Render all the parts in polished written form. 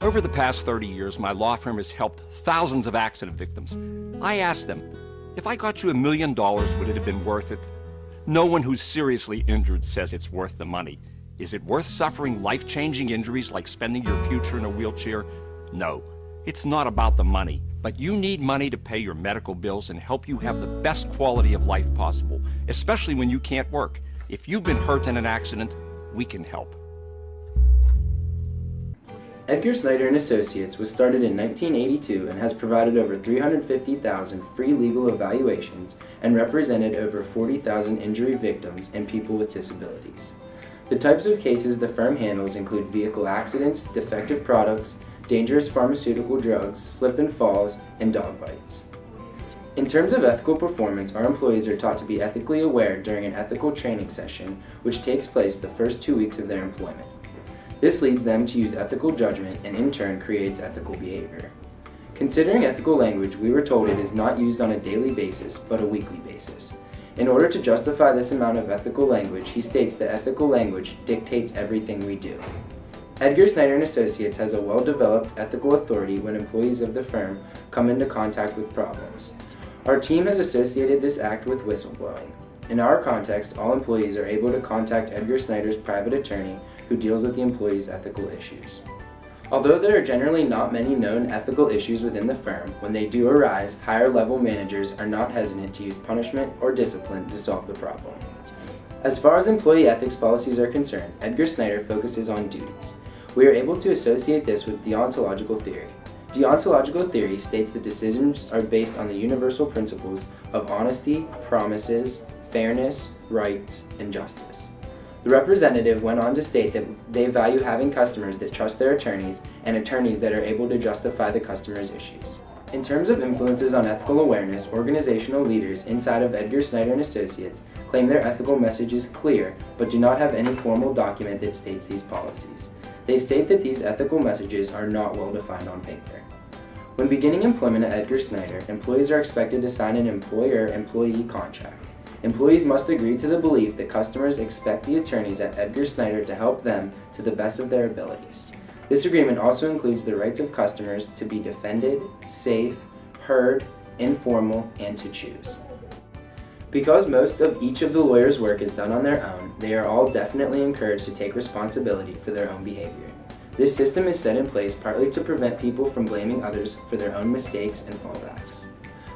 Over the past 30 years, my law firm has helped thousands of accident victims. I asked them, if I got you $1 million, would it have been worth it? No one who's seriously injured says it's worth the money. Is it worth suffering life-changing injuries like spending your future in a wheelchair? No, it's not about the money. But you need money to pay your medical bills and help you have the best quality of life possible, especially when you can't work. If you've been hurt in an accident, we can help. Edgar Snyder & Associates was started in 1982 and has provided over 350,000 free legal evaluations and represented over 40,000 injury victims and people with disabilities. The types of cases the firm handles include vehicle accidents, defective products, dangerous pharmaceutical drugs, slip and falls, and dog bites. In terms of ethical performance, our employees are taught to be ethically aware during an ethical training session, which takes place the first 2 weeks of their employment. This leads them to use ethical judgment and in turn creates ethical behavior. Considering ethical language, we were told it is not used on a daily basis, but a weekly basis. In order to justify this amount of ethical language, he states that ethical language dictates everything we do. Edgar Snyder & Associates has a well-developed ethical authority when employees of the firm come into contact with problems. Our team has associated this act with whistleblowing. In our context, all employees are able to contact Edgar Snyder's private attorney who deals with the employee's ethical issues. Although there are generally not many known ethical issues within the firm, when they do arise, higher-level managers are not hesitant to use punishment or discipline to solve the problem. As far as employee ethics policies are concerned, Edgar Snyder focuses on duties. We are able to associate this with deontological theory. Deontological theory states that decisions are based on the universal principles of honesty, promises, fairness, rights, and justice. The representative went on to state that they value having customers that trust their attorneys and attorneys that are able to justify the customer's issues. In terms of influences on ethical awareness, organizational leaders inside of Edgar Snyder & Associates claim their ethical message is clear but do not have any formal document that states these policies. They state that these ethical messages are not well defined on paper. When beginning employment at Edgar Snyder, employees are expected to sign an employer-employee contract. Employees must agree to the belief that customers expect the attorneys at Edgar Snyder to help them to the best of their abilities. This agreement also includes the rights of customers to be defended, safe, heard, informal, and to choose. Because most of each of the lawyer's work is done on their own, they are all definitely encouraged to take responsibility for their own behavior. This system is set in place partly to prevent people from blaming others for their own mistakes and fallbacks.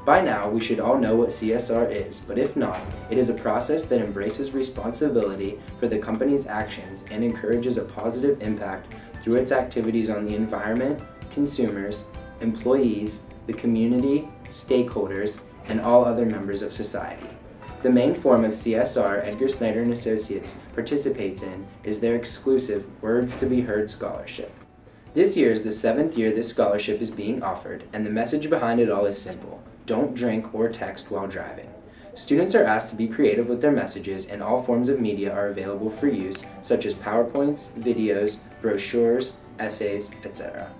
By now, we should all know what CSR is, but if not, it is a process that embraces responsibility for the company's actions and encourages a positive impact through its activities on the environment, consumers, employees, the community, stakeholders, and all other members of society. The main form of CSR Edgar Snyder & Associates participates in is their exclusive Words to be Heard scholarship. This year is the 7th year this scholarship is being offered, and the message behind it all is simple: don't drink or text while driving. Students are asked to be creative with their messages, and all forms of media are available for use, such as PowerPoints, videos, brochures, essays, etc.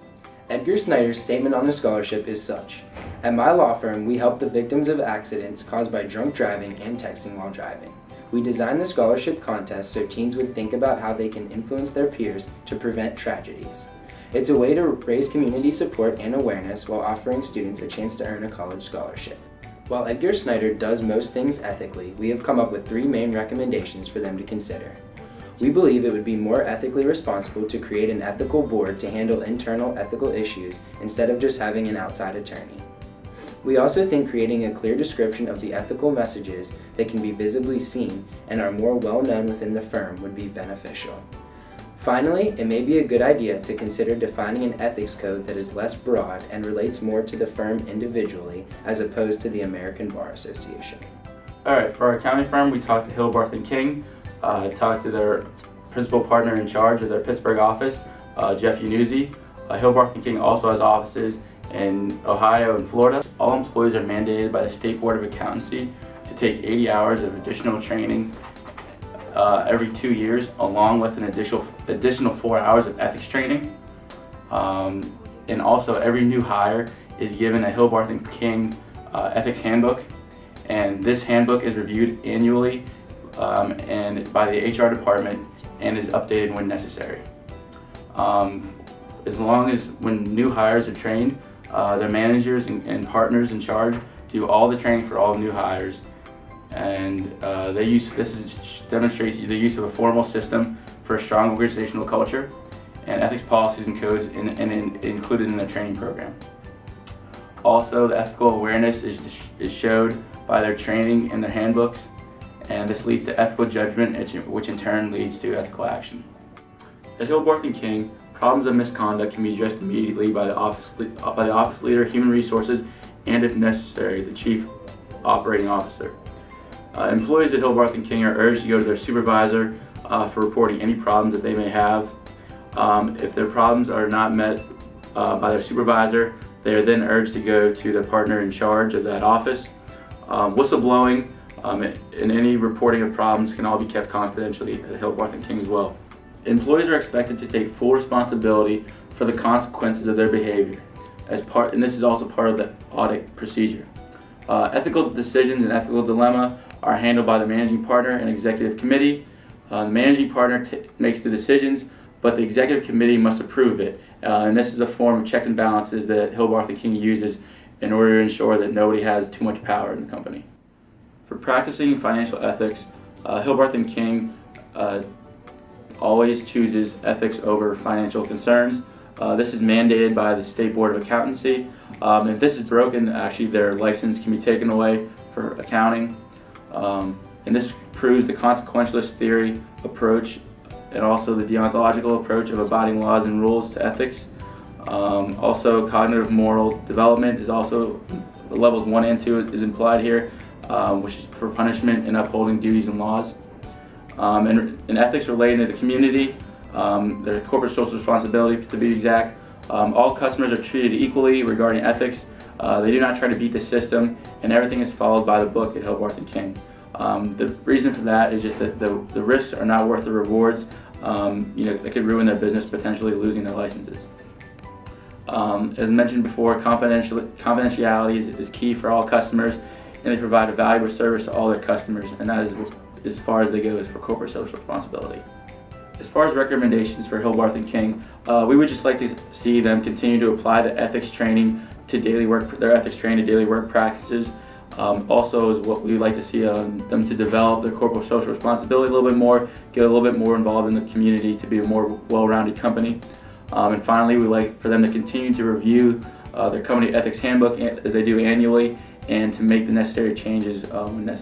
Edgar Snyder's statement on the scholarship is such: at my law firm, we help the victims of accidents caused by drunk driving and texting while driving. We designed the scholarship contest so teens would think about how they can influence their peers to prevent tragedies. It's a way to raise community support and awareness while offering students a chance to earn a college scholarship. While Edgar Snyder does most things ethically, we have come up with 3 main recommendations for them to consider. We believe it would be more ethically responsible to create an ethical board to handle internal ethical issues instead of just having an outside attorney. We also think creating a clear description of the ethical messages that can be visibly seen and are more well known within the firm would be beneficial. Finally, it may be a good idea to consider defining an ethics code that is less broad and relates more to the firm individually as opposed to the American Bar Association. Alright, for our accounting firm, we talked to Hill, Barth & King, talked to their principal partner in charge of their Pittsburgh office, Jeff Yanuzzi. Hill, Barth & King also has offices in Ohio and Florida. All employees are mandated by the State Board of Accountancy to take 80 hours of additional training every 2 years, along with an additional 4 hours of ethics training. And also every new hire is given a Hill, Barth & King ethics handbook, and this handbook is reviewed annually and by the HR department and is updated when necessary. as long as when new hires are trained, their managers and partners in charge do all the training for all new hires. And demonstrates the use of a formal system for a strong organizational culture and ethics policies and codes included in the training program. Also, the ethical awareness is showed by their training and their handbooks, and this leads to ethical judgment, which in turn leads to ethical action. At Hillbarth & King, problems of misconduct can be addressed immediately by the office leader, human resources, and if necessary, the chief operating officer. Employees at Hillbarth & King are urged to go to their supervisor for reporting any problems that they may have. If their problems are not met by their supervisor, they are then urged to go to their partner in charge of that office. Whistleblowing and any reporting of problems can all be kept confidentially at Hillbarth & King as well. Employees are expected to take full responsibility for the consequences of their behavior, and this is also part of the audit procedure. Ethical decisions and ethical dilemma are handled by the managing partner and executive committee. The managing partner makes the decisions, but the executive committee must approve it. And this is a form of checks and balances that Hillbarth & King uses in order to ensure that nobody has too much power in the company. For practicing financial ethics, Hillbarth & King always chooses ethics over financial concerns. This is mandated by the State Board of Accountancy. If this is broken, actually their license can be taken away for accounting. And this proves the consequentialist theory approach and also the deontological approach of abiding laws and rules to ethics. Also, cognitive moral development is also levels 1 and 2 is implied here, which is for punishment and upholding duties and laws. And ethics related to the community, their corporate social responsibility to be exact. All customers are treated equally regarding ethics. They do not try to beat the system, and everything is followed by the book at Hillbarth & King. The reason for that is just that the risks are not worth the rewards. They could ruin their business, potentially losing their licenses. As mentioned before, confidentiality is key for all customers, and they provide a valuable service to all their customers, and that is as far as they go is for corporate social responsibility. As far as recommendations for Hillbarth & King, we would just like to see them continue to apply the ethics training to daily work, their ethics training to daily work practices. Also is what we would like to see them to develop their corporate social responsibility a little bit more, get a little bit more involved in the community to be a more well-rounded company. And finally, we'd like for them to continue to review their company ethics handbook as they do annually, and to make the necessary changes when necessary.